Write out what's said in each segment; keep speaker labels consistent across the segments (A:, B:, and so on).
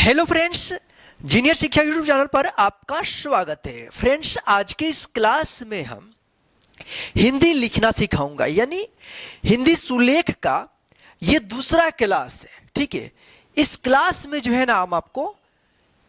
A: Hello friends, जीनियर शिक्षा YouTube channel पर आपका स्वागत है। फ्रेंड्स, आज के इस क्लास में हम हिंदी लिखना सिखाऊंगा, यानी हिंदी सुलेख का ये दूसरा क्लास है। ठीक है, इस क्लास में जो है ना हम आपको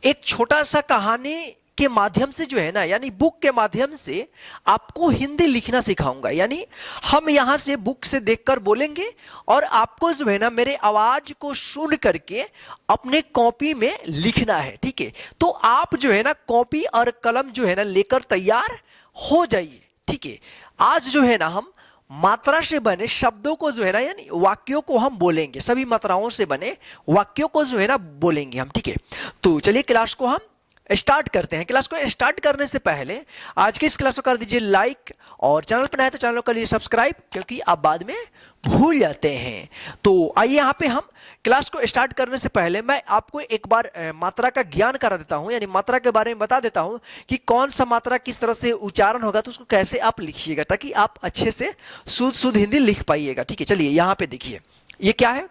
A: एक छोटा सा कहानी के माध्यम से जो है ना, यानी बुक के माध्यम से आपको हिंदी लिखना सिखाऊंगा। यानी हम यहां से बुक से देखकर बोलेंगे और आपको जो है ना मेरे आवाज को सुन करके अपने कॉपी में लिखना है। ठीक है, तो आप जो है ना कॉपी और कलम जो है ना लेकर तैयार हो जाइए। ठीक है, आज जो है ना हम मात्रा से बने शब्दों को जो है ना, यानी वाक्यों को हम बोलेंगे। सभी मात्राओं से बने वाक्यों को जो है ना बोलेंगे हम। ठीक है, तो चलिए क्लास को हम स्टार्ट करते हैं। क्लास को स्टार्ट करने से पहले आज के इस क्लास को कर दीजिए लाइक, और चैनल पर नए तो चैनल को लीजिए सब्सक्राइब, क्योंकि आप बाद में भूल जाते हैं। तो आइए यहाँ पे हम क्लास को स्टार्ट करने से पहले मैं आपको एक बार मात्रा का ज्ञान करा देता हूँ, यानी मात्रा के बारे में बता देता हूँ कि कौन सा मात्रा किस तरह से उच्चारण होगा, तो उसको कैसे आप लिखिएगा ताकि आप अच्छे से शुद्ध हिंदी लिख पाइएगा। ठीक है, चलिए यहाँ पे देखिए, ये क्या है?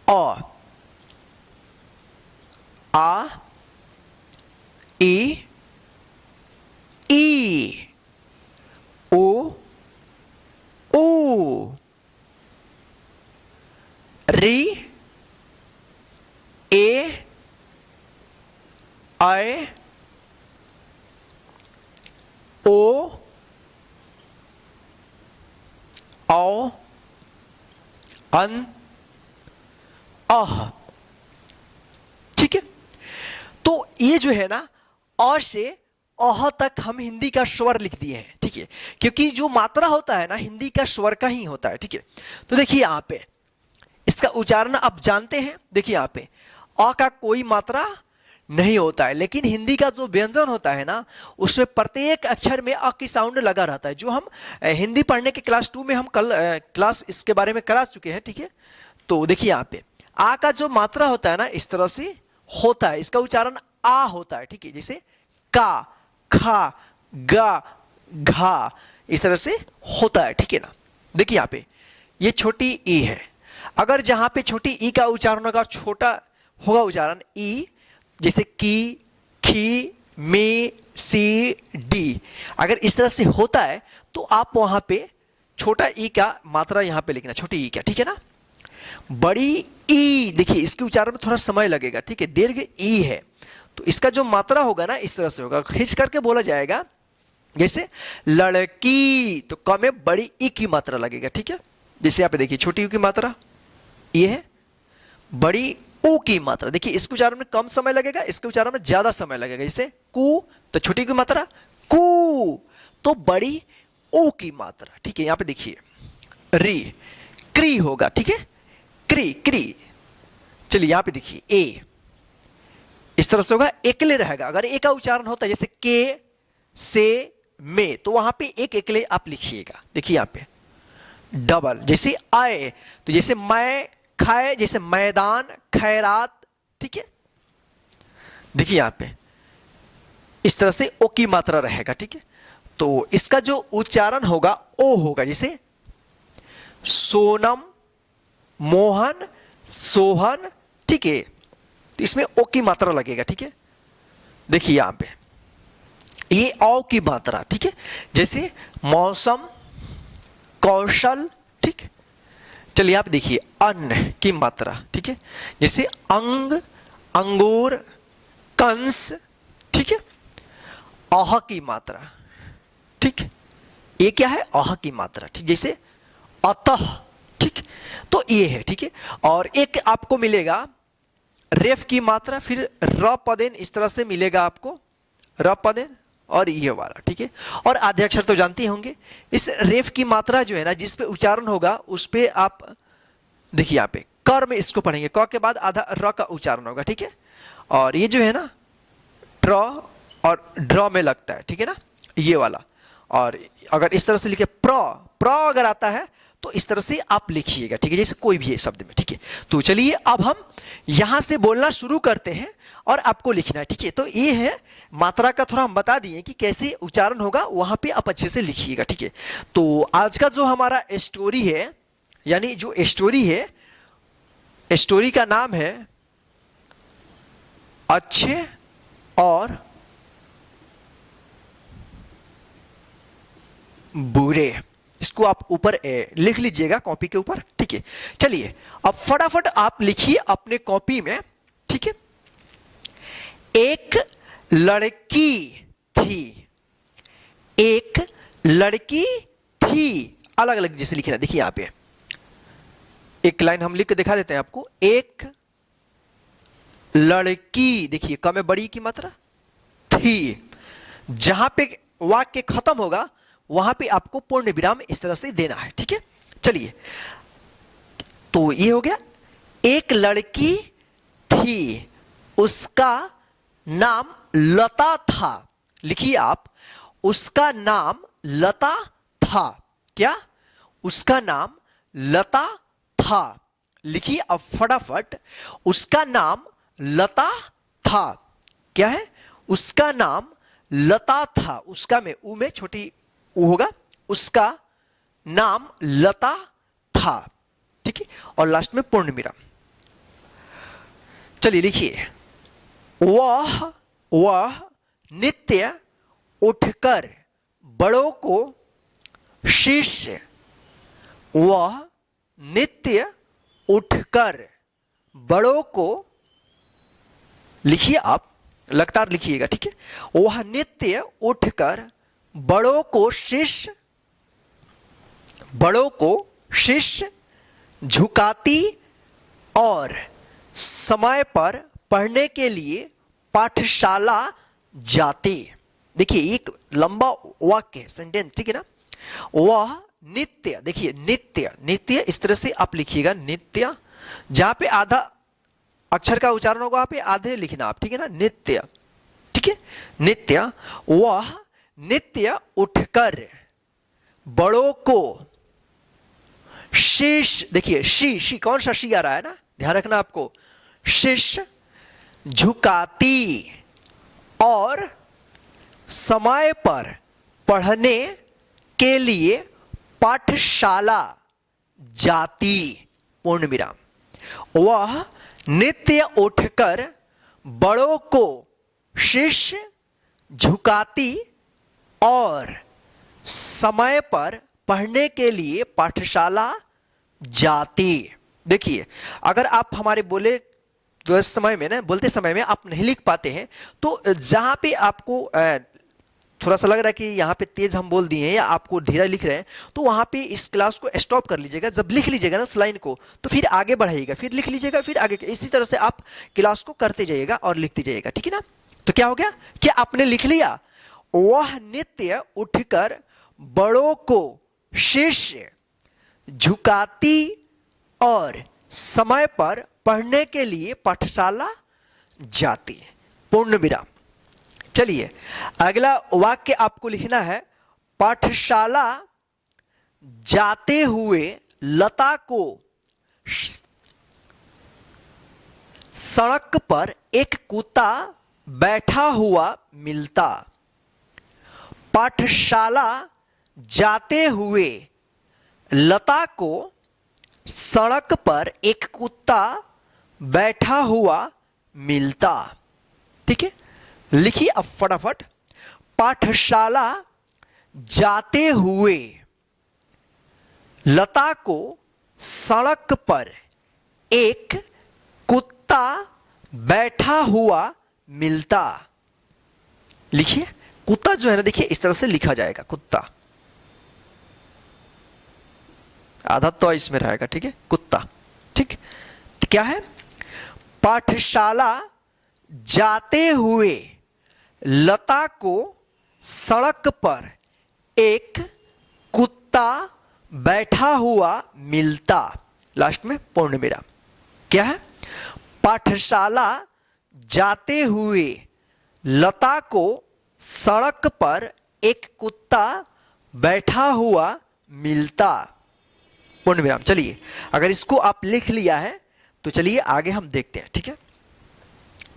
A: अ, आ, ई, ई, ओ, ऊ, री, ए, ऐ, ओ, औ, अन, अह। ठीक है, तो ये जो है ना अ से अह तक हम हिंदी का स्वर लिख दिए हैं। ठीक है, क्योंकि जो मात्रा होता है ना हिंदी का स्वर का ही होता है। ठीक है, तो देखिए यहाँ पे इसका उच्चारण आप जानते हैं। देखिए यहाँ पे अ का कोई मात्रा नहीं होता है, लेकिन हिंदी का जो व्यंजन होता है ना उसमें प्रत्येक अक्षर में अ की साउंड लगा रहता है, जो हम हिंदी पढ़ने के क्लास 2 में हम कल क्लास इसके बारे में करा चुके हैं। ठीक है, तो देखिए यहाँ पे आ का जो मात्रा होता है ना इस तरह से होता है, इसका उच्चारण आ होता है। ठीक है, जैसे का, खा, गा, घा, इस तरह से होता है। ठीक है ना, देखिए यहाँ पे ये छोटी ई है। अगर जहां पे छोटी ई का उच्चारण होगा, छोटा होगा उच्चारण ई, जैसे की, खी, मी, सी, डी, अगर इस तरह से होता है तो आप वहां पे छोटा ई का मात्रा यहां पे लिखना, छोटी ई का। ठीक है ना, बड़ी ई, देखिए इसके उच्चारण में थोड़ा समय लगेगा। ठीक है, दीर्घ ई है, तो इसका जो मात्रा होगा ना इस तरह से होगा, खींच करके बोला जाएगा। जैसे लड़की, तो क में बड़ी ई की मात्रा लगेगा। ठीक है, जैसे यहाँ पे देखिए छोटी यू की मात्रा ये है, बड़ी ऊ की मात्रा देखिए इसके उच्चारण में कम समय लगेगा, इसके उच्चारण में ज्यादा समय लगेगा। जैसे कु, तो छोटी की मात्रा कु, तो बड़ी ऊ की मात्रा। ठीक है, यहाँ पे देखिए री, क्री होगा। ठीक है, क्री, क्री। चलिए यहाँ पे देखिए ए, इस तरह से होगा, एकले रहेगा। अगर ए का उच्चारण होता है जैसे के, से, में, तो वहां पे एक एकले आप लिखिएगा। देखिए यहाँ पे डबल, जैसे आए, तो जैसे मैं, खाए, जैसे मैदान, खैरात। ठीक है, देखिए यहाँ पे इस तरह से ओ की मात्रा रहेगा। ठीक है, तो इसका जो उच्चारण होगा ओ होगा, जैसे सोनम, मोहन, सोहन। ठीक है, तो इसमें ओ की मात्रा लगेगा। ठीक है, देखिए यहां पे ये औ की मात्रा। ठीक है, जैसे मौसम, कौशल। ठीक, चलिए आप देखिए अन्न की मात्रा। ठीक है, जैसे अंग, अंगूर, कंस। ठीक है, अह की मात्रा। ठीक, ये क्या है? अह की मात्रा। ठीक, जैसे अतः। ठीक, तो ये है। ठीक है, और एक आपको मिलेगा रेफ की मात्रा, फिर र पदेन, इस तरह से मिलेगा आपको र पदेन और ये वाला। ठीक है, और आधे अक्षर तो जानते होंगे। इस रेफ की मात्रा जो है ना जिस पे उच्चारण होगा उस पे आप देखिए यहाँ पे कर में इसको पढ़ेंगे, क के बाद आधा र का उच्चारण होगा। ठीक है, और ये जो है ना ट्र और ड्र में लगता है। ठीक है ना, ये वाला। और अगर इस तरह से लिखे प्र, प्र अगर आता है तो इस तरह से आप लिखिएगा। ठीक है, जैसे कोई भी है शब्द में। ठीक है, तो चलिए अब हम यहां से बोलना शुरू करते हैं और आपको लिखना है। ठीक है, तो ये है मात्रा का, थोड़ा हम बता दिए कि कैसे उच्चारण होगा, वहां पे आप अच्छे से लिखिएगा। ठीक है, तो आज का जो हमारा स्टोरी है, यानी जो स्टोरी है स्टोरी का नाम है अच्छे और बुरे। इसको आप ऊपर लिख लीजिएगा कॉपी के ऊपर, ठीक है। चलिए अब फटाफट आप लिखिए अपने कॉपी में, ठीक है। एक लड़की थी, एक लड़की थी, अलग अलग जैसे लिखना। देखिए यहां पे एक लाइन हम लिख के दिखा देते हैं आपको। एक लड़की, देखिए क में बड़ी की मात्रा, थी। जहां पे वाक्य खत्म होगा वहां पे आपको पूर्ण विराम इस तरह से देना है, ठीक है। चलिए तो ये हो गया, एक लड़की थी, उसका नाम लता था। लिखिए आप, उसका नाम लता था। क्या? उसका नाम लता था। लिखिए अब फटाफट, उसका नाम लता था। क्या है? उसका नाम लता था। उसका में ऊ में छोटी ऊ होगा, उसका नाम लता था, ठीक है। और लास्ट में पूर्ण विराम। चलिए लिखिए, वह नित्य उठकर बड़ों को शिष्य, वह नित्य उठकर बड़ों को, लिखिए आप लगातार लिखिएगा, ठीक है। वह नित्य उठकर बड़ों को शिष्य झुकाती और समय पर पढ़ने के लिए पाठशाला जाती। देखिए एक लंबा वाक्य है, सेंटेंस, ठीक है ना। वह नित्य, देखिए नित्य, नित्य इस तरह से आप लिखिएगा, नित्य। जहां पे आधा अक्षर का उच्चारण होगा वहां पे आधे लिखना आप, ठीक है ना, नित्य, ठीक है। नित्य, वह नित्य उठकर बड़ों को शिष्य, देखिए शी कौन सा शी आ रहा है ना, ध्यान रखना आपको, शिष्य झुकाती और समय पर पढ़ने के लिए पाठशाला जाती, पूर्ण विराम। वह नित्य उठकर बड़ों को शिष्य झुकाती और समय पर पढ़ने के लिए पाठशाला जाती। देखिए अगर आप हमारे बोलते समय में आप नहीं लिख पाते हैं, तो जहां पे आपको थोड़ा सा लग रहा है कि यहाँ पे तेज हम बोल दिए हैं या आपको धीरे लिख रहे हैं, तो वहां पे इस क्लास को स्टॉप कर लीजिएगा। जब लिख लीजिएगा ना उस लाइन को, तो फिर आगे बढ़ाइएगा, फिर लिख लीजिएगा, फिर आगे। इसी तरह से आप क्लास को करते जाइएगा और लिखते जाइएगा, ठीक है ना। तो क्या हो गया, क्या आपने लिख लिया? वह नित्य उठकर बड़ों को शिष्य झुकाती और समय पर पढ़ने के लिए पाठशाला जाती, पूर्ण विराम। चलिए अगला वाक्य आपको लिखना है, पाठशाला जाते हुए लता को सड़क पर एक कुत्ता बैठा हुआ मिलता। पाठशाला जाते हुए लता को सड़क पर एक कुत्ता बैठा हुआ मिलता, ठीक है। लिखिए अब फटाफट, पाठशाला जाते हुए लता को सड़क पर एक कुत्ता बैठा हुआ मिलता। लिखिए, कुत्ता जो है ना, देखिए इस तरह से लिखा जाएगा, कुत्ता, आधा तो इसमें रहेगा, ठीक है, कुत्ता, ठीक। तो क्या है, पाठशाला जाते हुए लता को सड़क पर एक कुत्ता बैठा हुआ मिलता, लास्ट में पूर्ण विराम। क्या है, पाठशाला जाते हुए लता को सड़क पर एक कुत्ता बैठा हुआ मिलता, पूर्ण विराम। चलिए अगर इसको आप लिख लिया है तो चलिए आगे हम देखते हैं, ठीक है।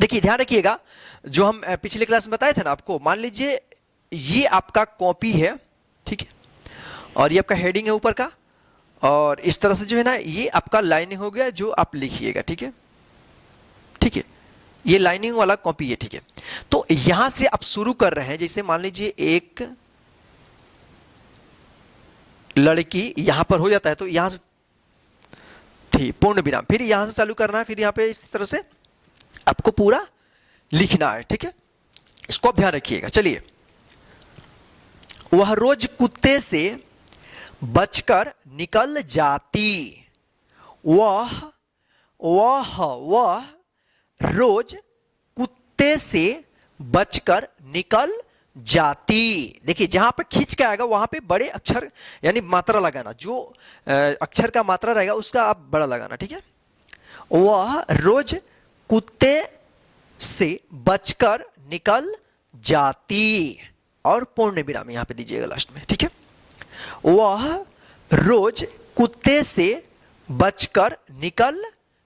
A: देखिए ध्यान रखिएगा, जो हम पिछले क्लास में बताए थे ना आपको, मान लीजिए ये आपका कॉपी है, ठीक है, और ये आपका हेडिंग है ऊपर का, और इस तरह से जो है ना ये आपका लाइनिंग हो गया जो आप लिखिएगा, ठीक है, ठीक है, ये लाइनिंग वाला कॉपी है, ठीक है। तो यहां से आप शुरू कर रहे हैं, जैसे मान लीजिए एक लड़की यहां पर हो जाता है तो यहां से थी पूर्ण विराम, फिर यहां से चालू करना है, फिर यहां पे इस तरह से आपको पूरा लिखना है, ठीक है, इसको आप ध्यान रखिएगा। चलिए, वह रोज कुत्ते से बचकर निकल जाती, वह रोज कुत्ते से बचकर निकल जाती। देखिए जहां पे खींच के आएगा वहां पे बड़े अक्षर यानी मात्रा लगाना, जो अक्षर का मात्रा रहेगा उसका आप बड़ा लगाना, ठीक है। वह रोज कुत्ते से बचकर निकल जाती और पूर्ण विराम यहां पे दीजिएगा लास्ट में, ठीक है। वह रोज कुत्ते से बचकर निकल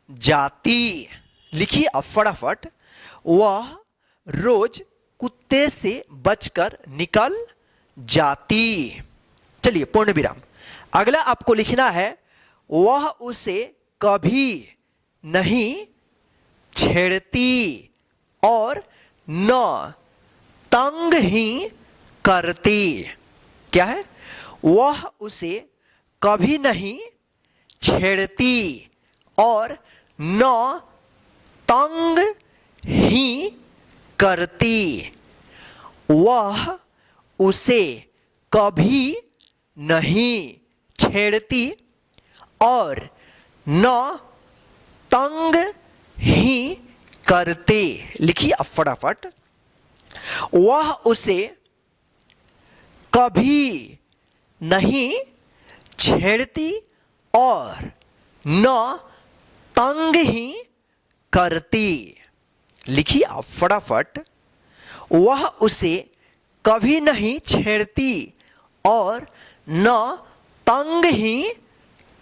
A: जाती, लिखिए अब फटाफट, वह रोज कुत्ते से बचकर निकल जाती। चलिए पूर्ण विराम। अगला आपको लिखना है, वह उसे कभी नहीं छेड़ती और न तंग ही करती। क्या है? वह उसे कभी नहीं छेड़ती और न तंग ही करती। वह उसे कभी नहीं छेड़ती और न तंग ही करती। लिखिए अब फटाफट, वह उसे कभी नहीं छेड़ती और न तंग ही करती। लिखिए आप फटाफट, वह उसे कभी नहीं छेड़ती और न तंग ही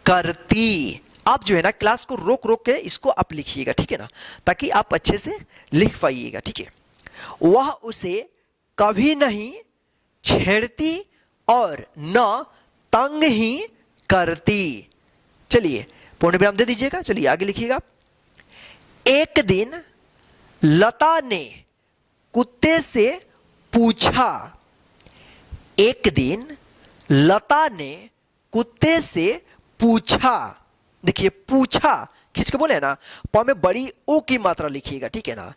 A: करती। आप जो है ना क्लास को रोक रोक के इसको आप लिखिएगा, ठीक है ना, ताकि आप अच्छे से लिख पाइएगा, ठीक है। वह उसे कभी नहीं छेड़ती और न तंग ही करती। चलिए पूर्ण विराम दे दीजिएगा। चलिए आगे लिखिएगा। एक दिन लता ने कुत्ते से पूछा, एक दिन लता ने कुत्ते से पूछा। देखिए पूछा खींच के बोले ना, प में बड़ी ओ की मात्रा लिखिएगा, ठीक है ना।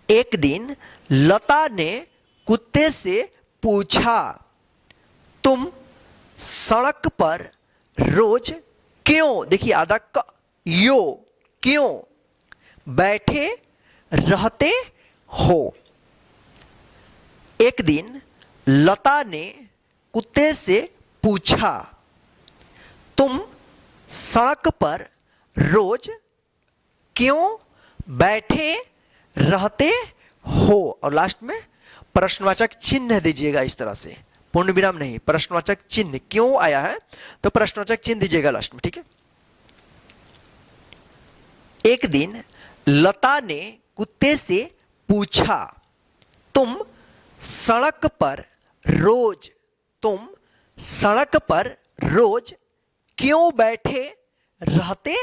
A: एक दिन लता ने कुत्ते से पूछा, तुम सड़क पर रोज क्यों, देखिए आधा क यो, क्यों बैठे रहते हो। एक दिन लता ने कुत्ते से पूछा, तुम सड़क पर रोज क्यों बैठे रहते हो। और लास्ट में प्रश्नवाचक चिन्ह दीजिएगा इस तरह से, पूर्ण विराम नहीं, प्रश्नवाचक चिन्ह। क्यों आया है तो प्रश्नवाचक चिन्ह दीजिएगा लास्ट में, ठीक है। एक दिन लता ने कुत्ते से पूछा, तुम सड़क पर रोज, तुम सड़क पर रोज क्यों बैठे रहते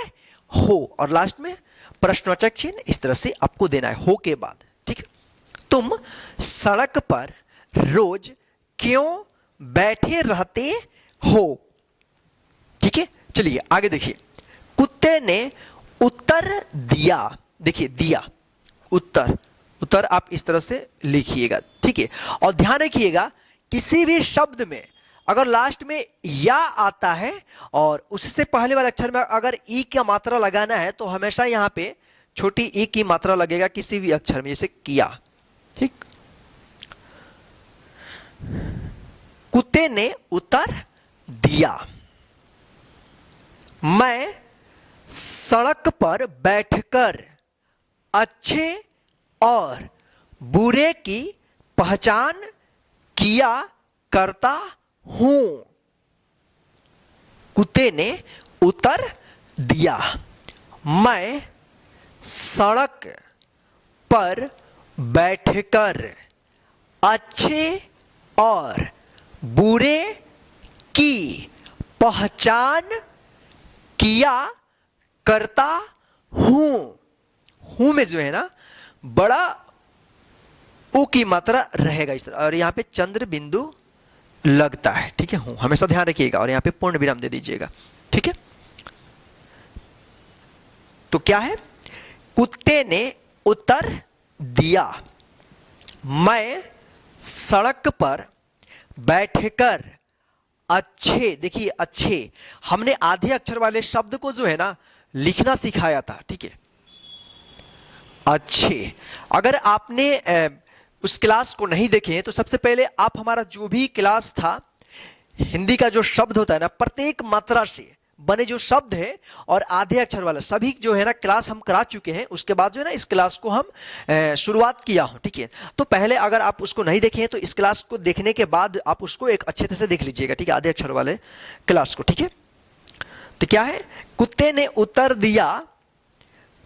A: हो। और लास्ट में प्रश्नवाचक चिन्ह इस तरह से आपको देना है हो के बाद, ठीक है। तुम सड़क पर रोज क्यों बैठे रहते हो, ठीक है। चलिए आगे देखिए। कुत्ते ने उत्तर दिया, देखिए दिया उत्तर, उत्तर आप इस तरह से लिखिएगा, ठीक है। और ध्यान रखिएगा किसी भी शब्द में अगर लास्ट में या आता है और उससे पहले वाले अक्षर में अगर ई का मात्रा लगाना है तो हमेशा यहां पे छोटी ई की मात्रा लगेगा किसी भी अक्षर में, जैसे किया, ठीक। कुत्ते ने उत्तर दिया, मैं सड़क पर बैठकर अच्छे और बुरे की पहचान किया करता हूं। कुत्ते ने उत्तर दिया, मैं सड़क पर बैठकर अच्छे और बुरे की पहचान किया करता हूं। हूं में जो है ना बड़ा ऊ की मात्रा रहेगा इस तरह, और यहां पे चंद्र बिंदु लगता है, ठीक है। हूं हमेशा ध्यान रखिएगा, और यहां पे पूर्ण विराम दे दीजिएगा, ठीक है। तो क्या है, कुत्ते ने उत्तर दिया, मैं सड़क पर बैठकर अच्छे, देखिए अच्छे, हमने आधे अक्षर वाले शब्द को जो है ना लिखना सिखाया था, ठीक है। अच्छे, अगर आपने उस क्लास को नहीं देखे तो सबसे पहले आप हमारा जो भी क्लास था हिंदी का जो शब्द होता है ना, प्रत्येक मात्रा से बने जो शब्द है और आधे अक्षर वाला सभी जो है ना क्लास हम करा चुके हैं। उसके बाद जो है ना इस क्लास को हम शुरुआत किया हूं, ठीक है। तो पहले अगर आप उसको नहीं देखे हैं तो इस क्लास को देखने के बाद आप उसको एक अच्छे तरह से देख लीजिएगा, ठीक है, आधे अक्षर वाले क्लास को, ठीक है। तो क्या है, कुत्ते ने उत्तर दिया,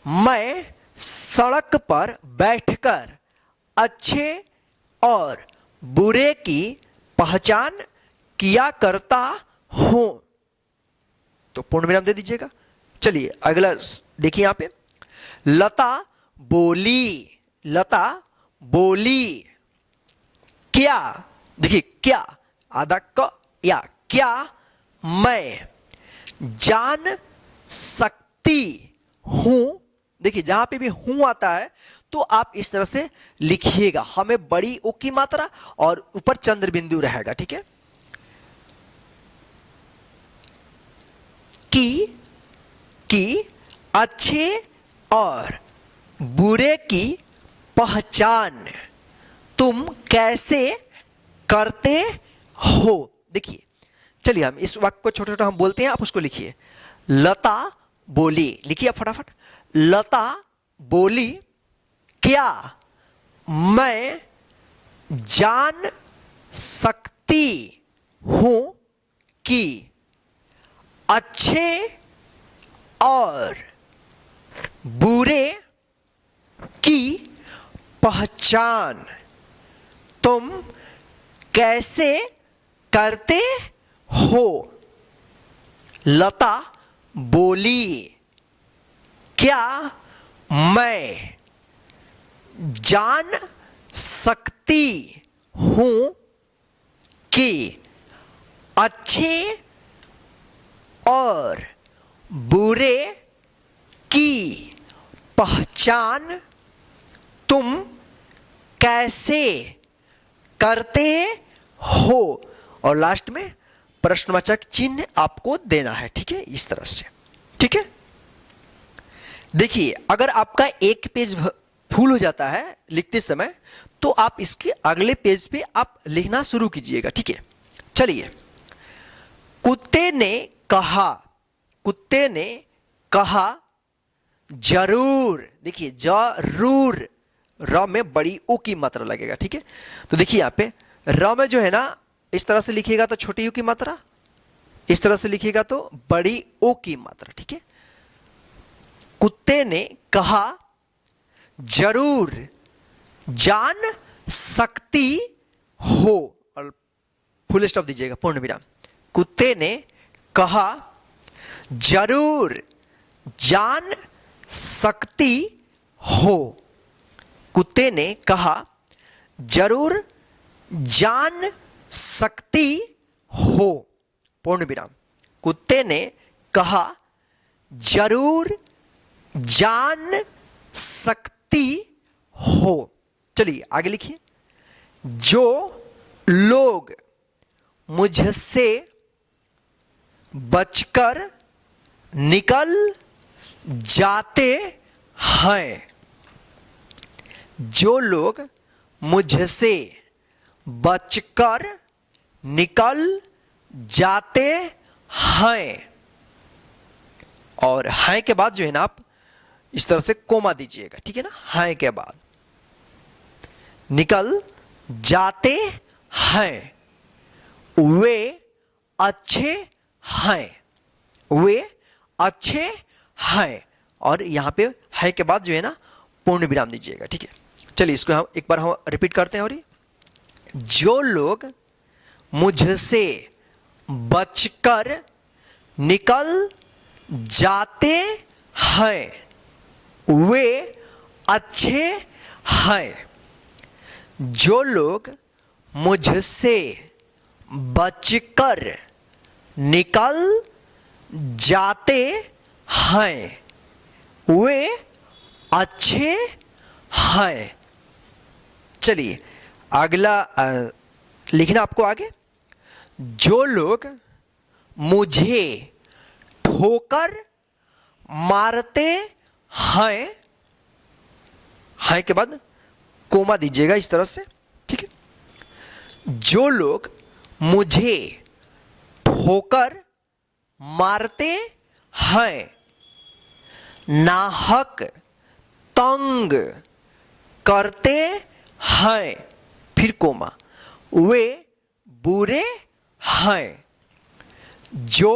A: मैं सड़क पर बैठकर अच्छे और बुरे की पहचान किया करता हूं। तो पूर्ण विराम दे दीजिएगा। चलिए अगला देखिए यहां पे, लता बोली, लता बोली क्या, देखिए क्या, आधा क या, क्या मैं जान सकती हूं। देखिए जहां पे भी हूं आता है तो आप इस तरह से लिखिएगा, हमें बड़ी ओ की मात्रा और ऊपर चंद्र बिंदु रहेगा, ठीक है। कि अच्छे और बुरे की पहचान तुम कैसे करते हो। देखिए चलिए हम इस वाक्य को छोटा छोटा हम बोलते हैं, आप उसको लिखिए। लता बोली, लिखिए आप फटाफट। लता बोली, क्या मैं जान सकती हूं कि अच्छे और बुरे की पहचान तुम कैसे करते हो। लता बोली, क्या मैं जान सकती हूं कि अच्छे और बुरे की पहचान तुम कैसे करते हो। और लास्ट में प्रश्नवाचक चिन्ह आपको देना है, ठीक है, इस तरह से, ठीक है। देखिए अगर आपका एक पेज फुल हो जाता है लिखते समय तो आप इसके अगले पेज पे आप लिखना शुरू कीजिएगा, ठीक है। चलिए, कुत्ते ने कहा, कुत्ते ने कहा जरूर, देखिए जरूर, र में बड़ी ओ की मात्रा लगेगा, ठीक है। तो देखिए यहां पे र में जो है ना इस तरह से लिखिएगा तो छोटी ओ की मात्रा, इस तरह से लिखिएगा तो बड़ी ओ की मात्रा, ठीक है। कुत्ते ने कहा जरूर जान सकती हो, और फुल स्टॉप दीजिएगा, पूर्ण विराम। कुत्ते ने कहा जरूर जान सकती हो। कुत्ते ने कहा जरूर जान सकती हो, पूर्ण विराम। कुत्ते ने कहा जरूर जान सकती हो। चलिए आगे लिखिए। जो लोग मुझसे बचकर निकल जाते हैं, जो लोग मुझसे बचकर निकल जाते हैं, और हैं के बाद जो है ना आप इस तरह से कोमा दीजिएगा, ठीक है ना। हैं के बाद निकल जाते हैं, वे अच्छे हैं, वे अच्छे हैं, और यहां पे है के बाद जो है ना पूर्ण विराम दीजिएगा, ठीक है। चलिए इसको हम एक बार हम रिपीट करते हैं। और जो लोग मुझसे बचकर निकल जाते हैं वे अच्छे हैं। जो लोग मुझसे बचकर निकल जाते हैं वे अच्छे हैं। चलिए अगला लिखना आपको आगे। जो लोग मुझे ठोकर मारते हैं, हैं के बाद कोमा दीजिएगा इस तरह से, ठीक है। जो लोग मुझे ठोकर मारते हैं, नाहक तंग करते हैं, फिर कोमा, वे बुरे हैं। जो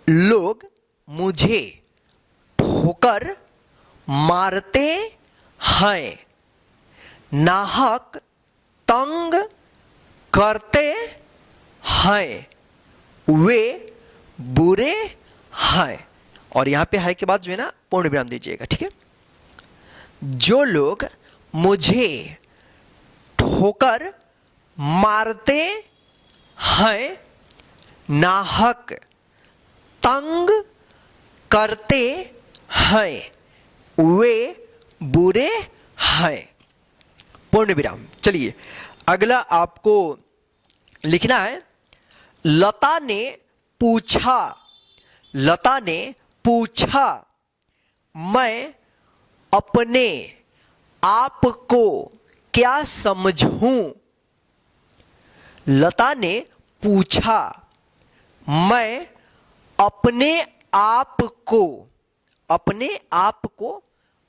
A: लोग मुझे ठोकर मारते हैं, नाहक तंग करते हैं, वे बुरे हैं। और यहां पे है के बाद जो है ना पूर्ण विराम दीजिएगा, ठीक है। जो लोग मुझे ठोकर मारते हैं, नाहक तंग करते हैं, वे बुरे हैं। पूर्ण विराम। चलिए अगला आपको लिखना है। लता ने पूछा, लता ने पूछा, मैं अपने आप को क्या समझूं। लता ने पूछा, मैं अपने आप को, अपने आप को,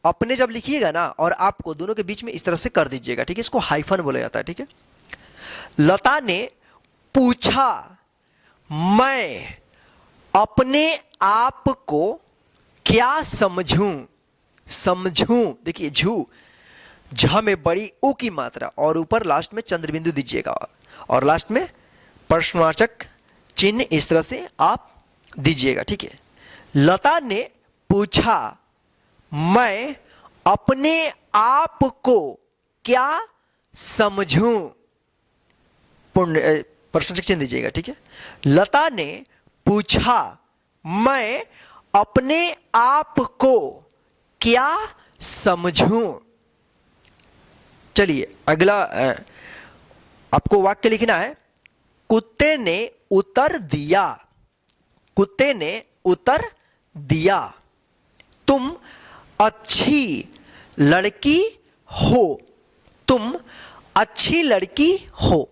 A: अपने जब लिखिएगा ना और आपको दोनों के बीच में इस तरह से कर दीजिएगा, ठीक है। इसको हाइफन बोला जाता है, ठीक है। लता ने पूछा, मैं अपने आप को क्या समझूं। समझूं देखिए झू, झ में बड़ी ऊ की मात्रा और ऊपर लास्ट में चंद्र बिंदु दीजिएगा और लास्ट में प्रश्नवाचक चिन्ह इस तरह से आप दीजिएगा, ठीक है। लता ने पूछा, मैं अपने आप को क्या समझूं। पूर्ण प्रश्नवाचक चिन्ह दीजिएगा, ठीक है। लता ने पूछा, मैं अपने आप को क्या समझूं। चलिए अगला आपको वाक्य लिखना है। कुत्ते ने उत्तर दिया, कुत्ते ने उत्तर दिया, तुम अच्छी लड़की हो, तुम अच्छी लड़की हो।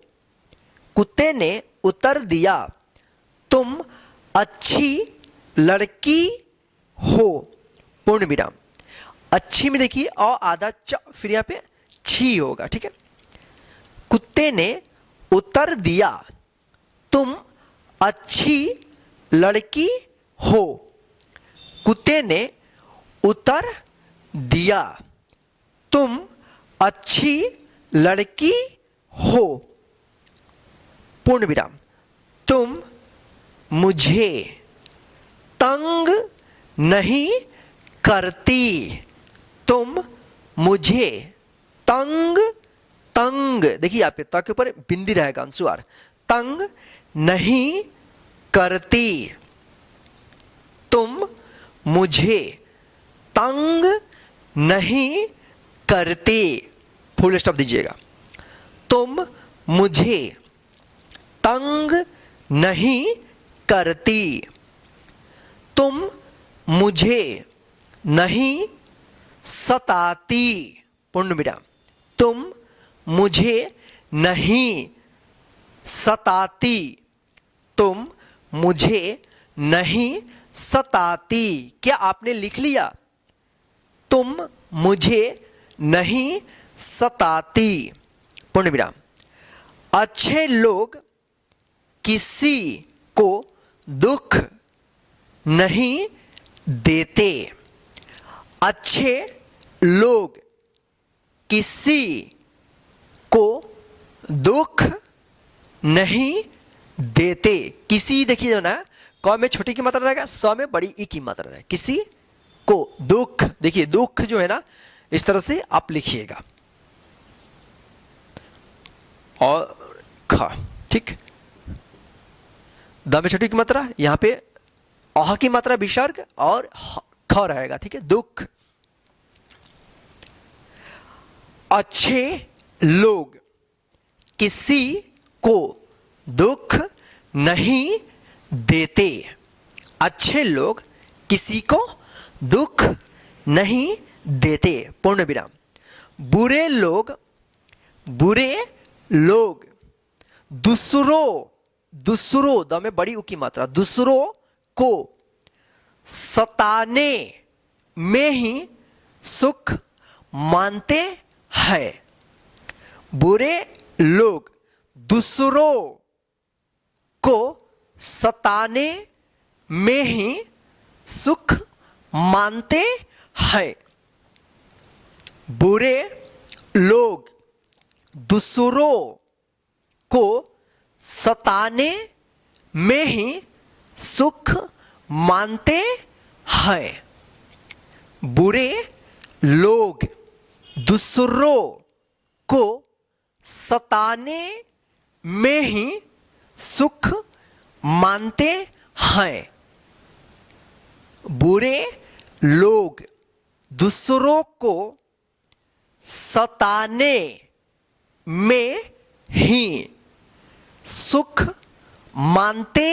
A: कुत्ते ने उत्तर दिया, तुम अच्छी लड़की हो। पूर्ण विराम। अच्छी में देखिए अ आधा च, फिर यहां पे छी होगा, ठीक है। कुत्ते ने उत्तर दिया, तुम अच्छी लड़की हो। कुत्ते ने उत्तर दिया, तुम अच्छी लड़की हो। पूर्ण विराम। तुम मुझे तंग नहीं करती, तुम मुझे तंग, तंग देखिए यहाँ पे त के ऊपर बिंदी रहेगा अनुस्वार, तंग नहीं करती, तुम मुझे तंग नहीं करती। फुल स्टॉप दीजिएगा। तुम मुझे तंग नहीं करती, तुम मुझे नहीं सताती। पूर्ण विराम। तुम मुझे नहीं सताती, तुम मुझे नहीं सताती। क्या आपने लिख लिया? तुम मुझे नहीं सताती। पूर्ण विराम। अच्छे लोग किसी को दुख नहीं देते, अच्छे लोग किसी को दुख नहीं देते। किसी देखिए ना क में छोटी की मात्रा रहेगा, स में बड़ी ई की मात्रा रहेगा। किसी को दुख, देखिए दुख जो है ना इस तरह से आप लिखिएगा, और ख, ठीक। द में छोटी की मात्रा, यहां पे अह की मात्रा विसर्ग और ख रहेगा, ठीक है, दुख। अच्छे लोग किसी को दुख नहीं देते। अच्छे लोग किसी को दुख नहीं देते, पूर्ण विराम। बुरे लोग दूसरों द में बड़ी उ की मात्रा, दूसरों को सताने में ही सुख मानते हैं। बुरे लोग दूसरों को सताने में ही सुख मानते हैं। बुरे लोग दूसरों को सताने में ही सुख मानते हैं। बुरे लोग दूसरों को सताने में ही सुख मानते हैं। बुरे लोग दूसरों को सताने में ही सुख मानते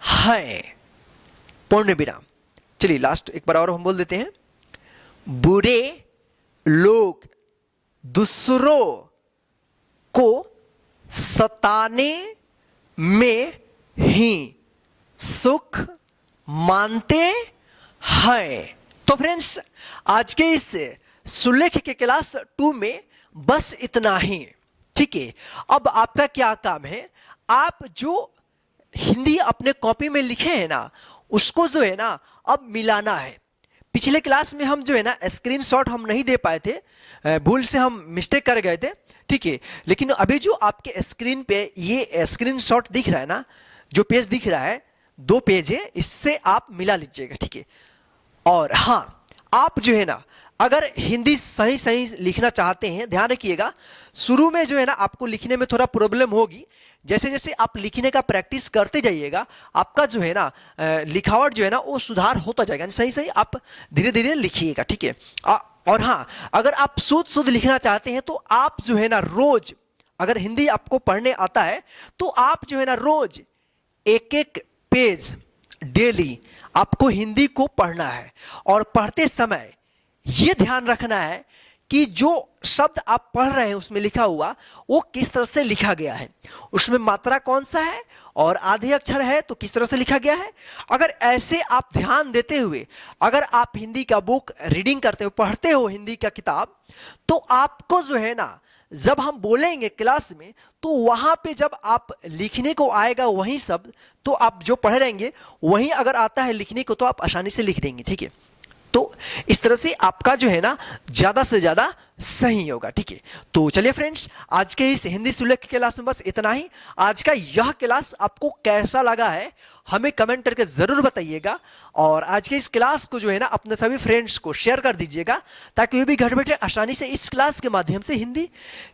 A: हैं, पूर्ण विराम। चलिए लास्ट एक बार और हम बोल देते हैं। बुरे लोग दूसरों को सताने में ही सुख मानते हैं। तो फ्रेंड्स आज के इस सुलेख के क्लास 2 में बस इतना ही, ठीक है। अब आपका क्या काम है, आप जो हिंदी अपने कॉपी में लिखे हैं ना उसको जो है ना अब मिलाना है। पिछले क्लास में हम जो है ना स्क्रीनशॉट हम नहीं दे पाए थे, भूल से हम मिस्टेक कर गए थे, ठीक है। लेकिन अभी जो आपके स्क्रीन पे ये स्क्रीनशॉट दिख रहा है ना, जो पेज दिख रहा है 2 पेज है, इससे आप मिला लीजिएगा, ठीक है। और हाँ, आप जो है ना अगर हिंदी सही सही लिखना चाहते हैं, ध्यान रखिएगा शुरू में जो है ना आपको लिखने में थोड़ा प्रॉब्लम होगी। जैसे जैसे आप लिखने का प्रैक्टिस करते जाइएगा आपका जो है ना लिखावट जो है ना वो सुधार होता जाएगा, सही सही आप धीरे धीरे लिखिएगा, ठीक है। और हाँ, अगर आप शुद्ध लिखना चाहते हैं तो आप जो है ना रोज, अगर हिंदी आपको पढ़ने आता है तो आप जो है ना रोज एक एक पेज डेली आपको हिंदी को पढ़ना है। और पढ़ते समय यह ध्यान रखना है कि जो शब्द आप पढ़ रहे हैं उसमें लिखा हुआ वो किस तरह से लिखा गया है, उसमें मात्रा कौन सा है और आधे अक्षर है तो किस तरह से लिखा गया है। अगर ऐसे आप ध्यान देते हुए अगर आप हिंदी का बुक रीडिंग करते हो, पढ़ते हो हिंदी का किताब, तो आपको जो है ना जब हम बोलेंगे क्लास में तो वहां पे जब आप लिखने को आएगा वही शब्द, तो आप जो पढ़ रहेंगे वही अगर आता है लिखने को तो आप आसानी से लिख देंगे, ठीक है। तो इस तरह से आपका जो है ना ज्यादा से ज्यादा सही होगा, ठीक है। तो चलिए फ्रेंड्स आज के इस हिंदी सुलेख के क्लास में बस इतना ही। आज का यह क्लास आपको कैसा लगा है हमें कमेंट करके जरूर बताइएगा। और आज के इस क्लास को जो है ना अपने सभी फ्रेंड्स को शेयर कर दीजिएगा ताकि वे भी घर बैठे आसानी से इस क्लास के माध्यम से हिंदी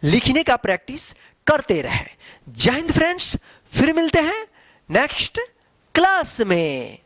A: लिखने का प्रैक्टिस करते रहे। जय हिंद फ्रेंड्स, फिर मिलते हैं नेक्स्ट क्लास में।